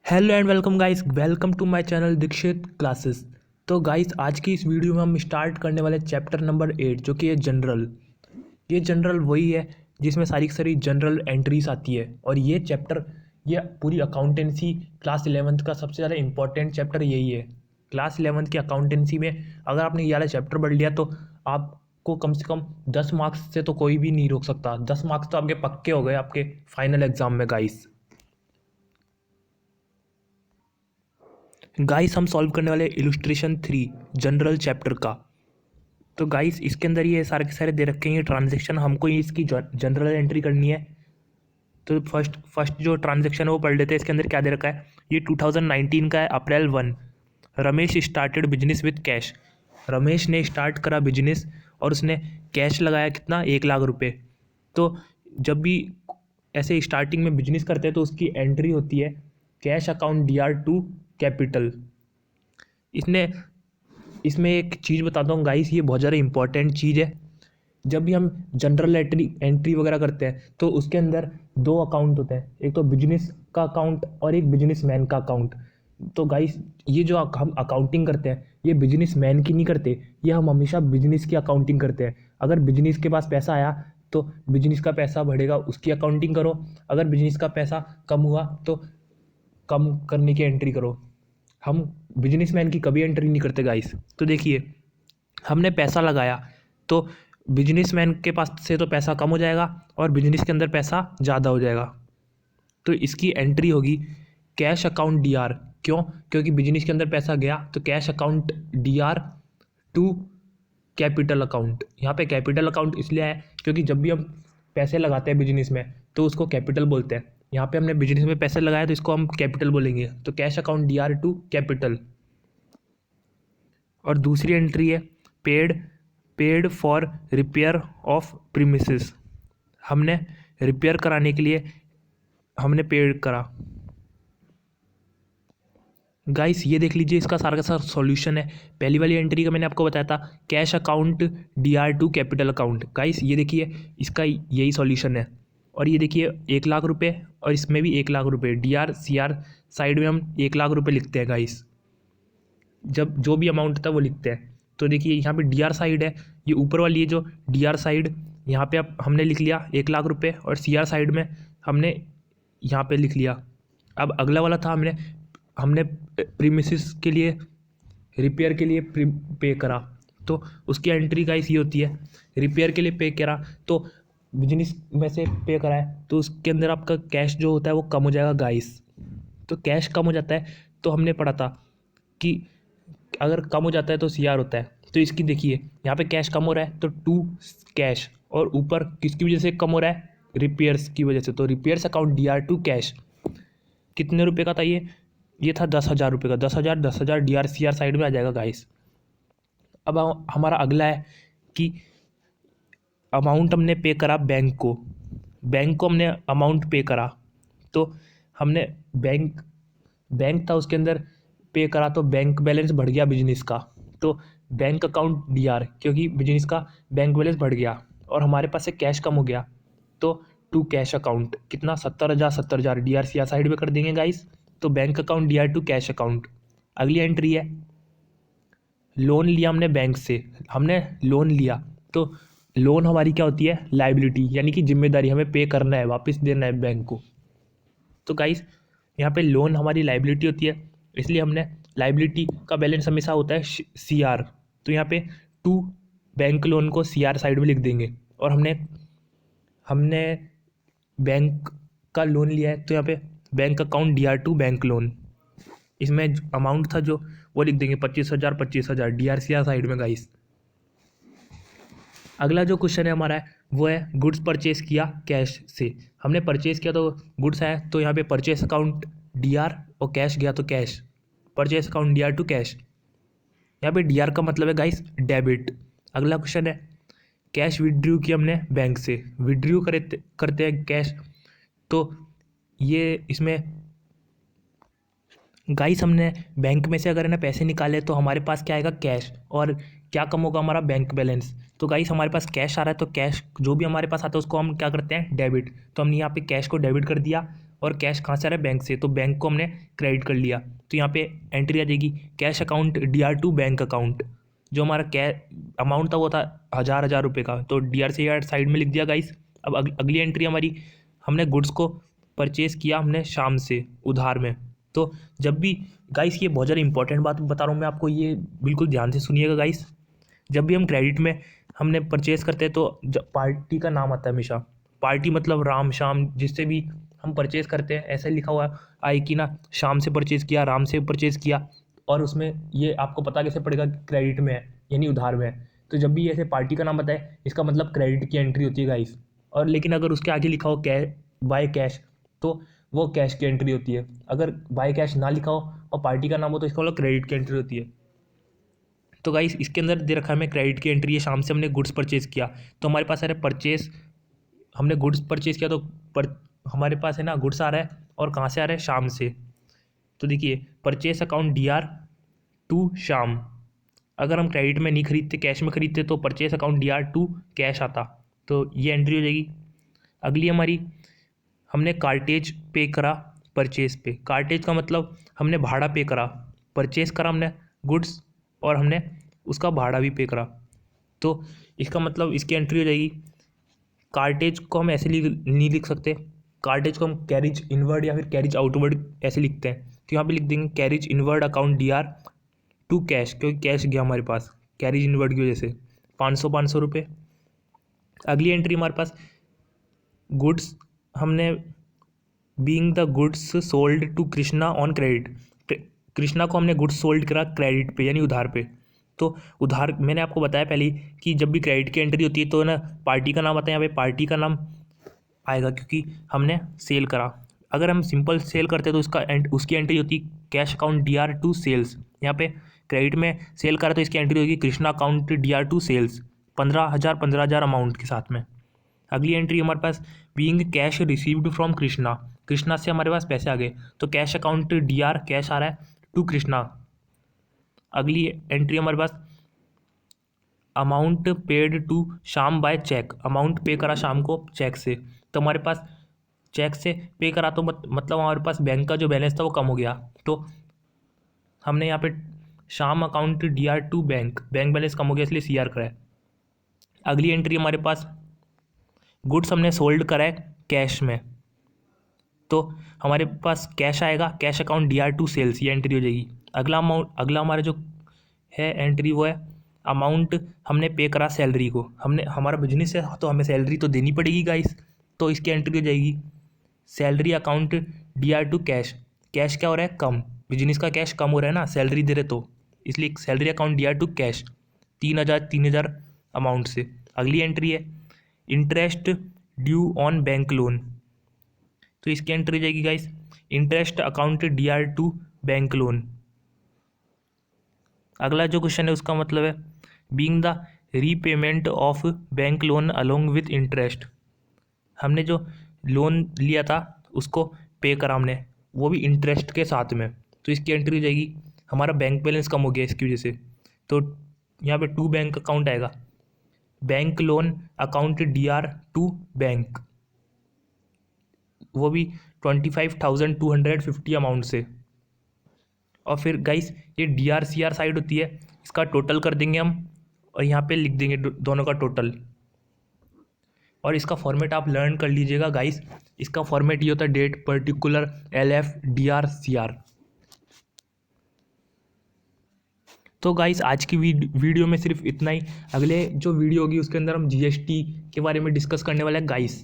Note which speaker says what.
Speaker 1: Hello and welcome guys, welcome to my channel Dikshit classes. तो guys, आज की इस वीडियो में हम स्टार्ट करने वाले चैप्टर नंबर 8 जो कि है जनरल। ये जनरल वही है जिसमें सारी की सारी जनरल एंट्रीज आती है। और ये चैप्टर, ये पूरी अकाउंटेंसी क्लास 11th का सबसे ज़्यादा इंपॉर्टेंट चैप्टर यही है। क्लास 11th की अकाउंटेंसी में अगर आपने ये वाला चैप्टर पढ़ लिया तो आपको कम से कम 10 मार्क्स से तो कोई भी नहीं रोक सकता। 10 मार्क्स तो आपके पक्के हो गए आपके फाइनल एग्जाम में गाइस। गाइस, हम सॉल्व करने वाले इलुस्ट्रेशन 3 जनरल चैप्टर का। तो गाइस, इसके अंदर ये सारे के सारे दे रखे हैं ट्रांजेक्शन, हमको ये इसकी जनरल एंट्री करनी है। तो फर्स्ट जो ट्रांजेक्शन है वो पढ़ लेते हैं। इसके अंदर क्या दे रखा है, ये 2019 का है। अप्रैल 1, Ramesh started business with cash. Ramesh ने स्टार्ट करा बिजनेस और उसने कैश लगाया कितना, 1 लाख रुपए। तो जब भी ऐसे स्टार्टिंग में बिजनेस करते हैं तो उसकी एंट्री होती है कैश अकाउंट DR2 कैपिटल। इसने इसमें एक चीज़ बताता हूँ गाइस, ये बहुत ज़्यादा इंपॉर्टेंट चीज़ है। जब भी हम जनरल एंट्री वगैरह करते हैं तो उसके अंदर दो अकाउंट होते हैं, एक तो बिजनेस का अकाउंट और एक बिजनेसमैन का अकाउंट। तो गाइस, ये जो हम अकाउंटिंग करते हैं ये बिजनेसमैन की नहीं करते, ये हम हमेशा बिजनेस की अकाउंटिंग करते हैं। अगर बिजनेस के पास पैसा आया तो बिजनेस का पैसा बढ़ेगा, उसकी अकाउंटिंग करो। अगर बिजनेस का पैसा कम हुआ तो कम करने की एंट्री करो। हम बिजनेसमैन की कभी एंट्री नहीं करते गाइस। तो देखिए, हमने पैसा लगाया तो बिजनेसमैन के पास से तो पैसा कम हो जाएगा और बिजनेस के अंदर पैसा ज़्यादा हो जाएगा। तो इसकी एंट्री होगी कैश अकाउंट DR। क्यों? क्योंकि बिजनेस के अंदर पैसा गया तो cash account DR2 capital account. यहाँ पे कैपिटल अकाउंट इसलिए है क्योंकि जब भी हम पैसे लगाते हैं बिजनेस में तो उसको कैपिटल बोलते हैं। यहाँ पे हमने बिजनेस में पैसे लगाए तो इसको हम कैपिटल बोलेंगे। तो कैश अकाउंट DR2 कैपिटल। और दूसरी एंट्री है paid for repair of premises. हमने रिपेयर कराने के लिए हमने पेड करा। गाइस, ये देख लीजिए, इसका सारा का सारा सॉल्यूशन है। पहली वाली एंट्री का मैंने आपको बताया था cash account DR2 capital account. Guys, ये देखिए, इसका यही सॉल्यूशन है। और ये देखिए 1 लाख रुपए, और इसमें भी 1 लाख रुपए। DR CR साइड में हम 1 लाख रुपए लिखते हैं गाइस, जब जो भी अमाउंट था वो लिखते हैं। तो देखिए, यहाँ पे DR साइड है, ये ऊपर वाली है जो DR साइड, यहाँ पे अब हमने लिख लिया 1 लाख रुपए, और CR साइड में हमने यहाँ पे लिख लिया। अब अगला वाला था, हमने प्रीमिसेस के लिए रिपेयर के लिए पे करा। तो उसकी एंट्री गाइस ये होती है, रिपेयर के लिए पे करा तो बिजनेस में से पे करा है तो उसके अंदर आपका कैश जो होता है वो कम हो जाएगा गाइस। तो कैश कम हो जाता है तो हमने पढ़ा था कि अगर कम हो जाता है तो CR होता है। तो इसकी देखिए, यहाँ पे कैश कम हो रहा है तो 2 कैश, और ऊपर किसकी वजह से कम हो रहा है, रिपेयर्स की वजह से। तो रिपेयर्स अकाउंट DR2 कैश। कितने रुपए का था ये था 10,000 रुपये का। 10,000 DR CR साइड में आ जाएगा गाइस। अब हमारा अगला है कि अमाउंट हमने पे करा बैंक को हमने अमाउंट पे करा। तो हमने बैंक था उसके अंदर पे करा तो बैंक बैलेंस बढ़ गया बिजनेस का। तो बैंक अकाउंट DR, क्योंकि बिजनेस का बैंक बैलेंस बढ़ गया और हमारे पास से कैश कम हो गया तो 2 कैश अकाउंट। कितना, 70,000 DR CR साइड में कर देंगे गाइस। तो bank account DR2 cash account. अगली एंट्री है लोन लिया हमने बैंक से, हमने लोन लिया तो लोन हमारी क्या होती है, लाइबिलिटी, यानी कि जिम्मेदारी, हमें पे करना है, वापस देना है बैंक को। तो गाइस, यहाँ पे लोन हमारी लाइबिलिटी होती है, इसलिए हमने लाइबिलिटी का बैलेंस हमेशा होता है CR। तो यहाँ पे 2 बैंक लोन को CR साइड में लिख देंगे। और हमने बैंक का लोन लिया है तो यहाँ पे bank account DR2 bank loan. इसमें अमाउंट था जो वो लिख देंगे 25,000 DR CR साइड में गाइस। अगला जो क्वेश्चन है हमारा है वो है गुड्स परचेस किया कैश से। हमने परचेस किया तो गुड्स आया, तो यहाँ पे परचेस अकाउंट DR, और कैश गया तो cash, purchase account DR2 cash. यहाँ पे DR का मतलब है गाइस डेबिट। अगला क्वेश्चन है कैश विड्रू किया हमने बैंक से, विड्रू करते हैं कैश। तो ये इसमें गाइस, हमने बैंक में से अगर है ना पैसे निकाले तो हमारे पास क्या आएगा, कैश। और क्या कम होगा, हमारा बैंक बैलेंस। तो गाइस, हमारे पास कैश आ रहा है तो कैश जो भी हमारे पास आता है उसको हम क्या करते हैं, डेबिट। तो हमने यहाँ पे कैश को डेबिट कर दिया और कैश कहाँ से आ रहा है, बैंक से, तो बैंक को हमने क्रेडिट कर लिया। तो यहाँ पे एंट्री आ जाएगी cash account DR2 bank account. जो हमारा अमाउंट था वो था 1000 रुपये का, तो DR साइड में लिख दिया गाइस। अब अगली एंट्री हमारी, हमने गुड्स को परचेज़ किया हमने शाम से उधार में। तो जब भी गाइस, ये बहुत ज़्यादा इंपॉर्टेंट बात बता रहा हूँ मैं आपको, ये बिल्कुल ध्यान से सुनिएगा गाइस। जब भी हम क्रेडिट में हमने परचेज़ करते हैं तो पार्टी का नाम आता है हमेशा। पार्टी मतलब राम श्याम, जिससे भी हम परचेज़ करते हैं ऐसे लिखा हुआ आए कि ना शाम से परचेज़ किया, राम से परचेज़ किया, और उसमें ये आपको पता कैसे पड़ेगा क्रेडिट में है यानी उधार में है। तो जब भी ऐसे पार्टी का नाम बताए इसका मतलब क्रेडिट की एंट्री होती है गाइस। और लेकिन अगर उसके आगे लिखा हो बाय कैश, तो वो कैश की एंट्री होती है। अगर बाय कैश ना लिखा हो और पार्टी का नाम हो तो इसका मतलब क्रेडिट की एंट्री होती है। तो गाइस इसके अंदर दे रखा है हमें क्रेडिट की एंट्री है, शाम से हमने गुड्स परचेज़ किया, तो हमारे पास आ रहा है परचेज़, हमने गुड्स परचेज़ किया, तो हमारे पास है ना गुड्स आ रहा है, और कहाँ से आ रहा है, शाम से। तो देखिए परचेस अकाउंट DR2 शाम। अगर हम क्रेडिट में नहीं खरीदते, कैश में खरीदते, तो परचेस अकाउंट DR2 कैश आता, तो ये एंट्री हो जाएगी। अगली हमारी, हमने कार्टेज पे करा परचेज पे। कार्टेज का मतलब हमने भाड़ा पे करा, परचेज करा हमने गुड्स और हमने उसका भाड़ा भी पे करा, तो इसका मतलब इसकी एंट्री हो जाएगी। कार्टेज को हम ऐसे नहीं लिख सकते, कार्टेज को हम कैरिज इनवर्ड या फिर कैरिज आउटवर्ड ऐसे लिखते हैं, तो यहाँ पे लिख देंगे carriage inward account DR2 cash, क्योंकि कैश गया हमारे पास कैरिज इनवर्ड की वजह से 500 रुपये। अगली एंट्री हमारे पास गुड्स, हमने being the goods sold to Krishna on credit. Krishna को हमने गुड्स सोल्ड करा क्रेडिट पे यानी उधार पे। तो उधार मैंने आपको बताया पहले कि जब भी क्रेडिट की एंट्री होती है तो ना पार्टी का नाम आता है, यहाँ पे पार्टी का नाम आएगा क्योंकि हमने सेल करा। अगर हम सिंपल सेल करते हैं तो उसकी एंट्री होती है कैश अकाउंट DR2 सेल्स। यहाँ पे क्रेडिट में सेल करा तो इसकी एंट्री होगी Krishna account DR2 sales 15,000 amount के साथ में। अगली एंट्री हमारे पास being cash received from Krishna, Krishna से हमारे पास पैसे आ गए, तो कैश अकाउंट DR कैश आ रहा है टू कृष्णा। अगली एंट्री हमारे पास amount paid to Sham by cheque, amount pay करा शाम को चेक से, तो हमारे पास चेक से पे करा तो मतलब हमारे पास बैंक का जो बैलेंस था वो कम हो गया, तो हमने यहाँ पे शाम अकाउंट DR2 बैंक बैलेंस कम हो गया इसलिए CR कराया। अगली एंट्री हमारे पास गुड्स हमने सोल्ड करा है कैश में, तो हमारे पास कैश आएगा कैश अकाउंट DR2 सेल्स, ये एंट्री हो जाएगी। अगला हमारा जो है एंट्री वो है अमाउंट हमने पे करा सैलरी को, हमने हमारा बिजनेस है तो हमें सैलरी तो देनी पड़ेगी गाइस, तो इसकी एंट्री हो जाएगी salary account DR2 cash. Cash क्या हो रहा है, कम, बिजनेस का कैश कम हो रहा है ना सैलरी दे रहे तो, इसलिए salary account DR2 cash 3,000 amount से। अगली एंट्री है interest due on bank loan, तो इसकी एंट्री जाएगी guys interest account DR2 bank loan. अगला जो क्वेश्चन है उसका मतलब है being the repayment of bank loan along with interest, हमने जो लोन लिया था उसको पे करा हमने, वो भी इंटरेस्ट के साथ में, तो इसकी एंट्री हो जाएगी हमारा बैंक बैलेंस कम हो गया इसकी वजह से, तो यहाँ पे 2 बैंक अकाउंट आएगा bank loan account DR2 bank, वो भी 25,250 अमाउंट से। और फिर गाइस ये DR CR साइड होती है, इसका टोटल कर देंगे हम और यहाँ पे लिख देंगे दोनों का टोटल, और इसका फॉर्मेट आप लर्न कर लीजिएगा गाइस। इसका फॉर्मेट ये होता है date particular LF DR CR। तो गाइस आज की वीडियो में सिर्फ इतना ही, अगले जो वीडियो होगी उसके अंदर हम GST के बारे में डिस्कस करने वाले हैं गाइस।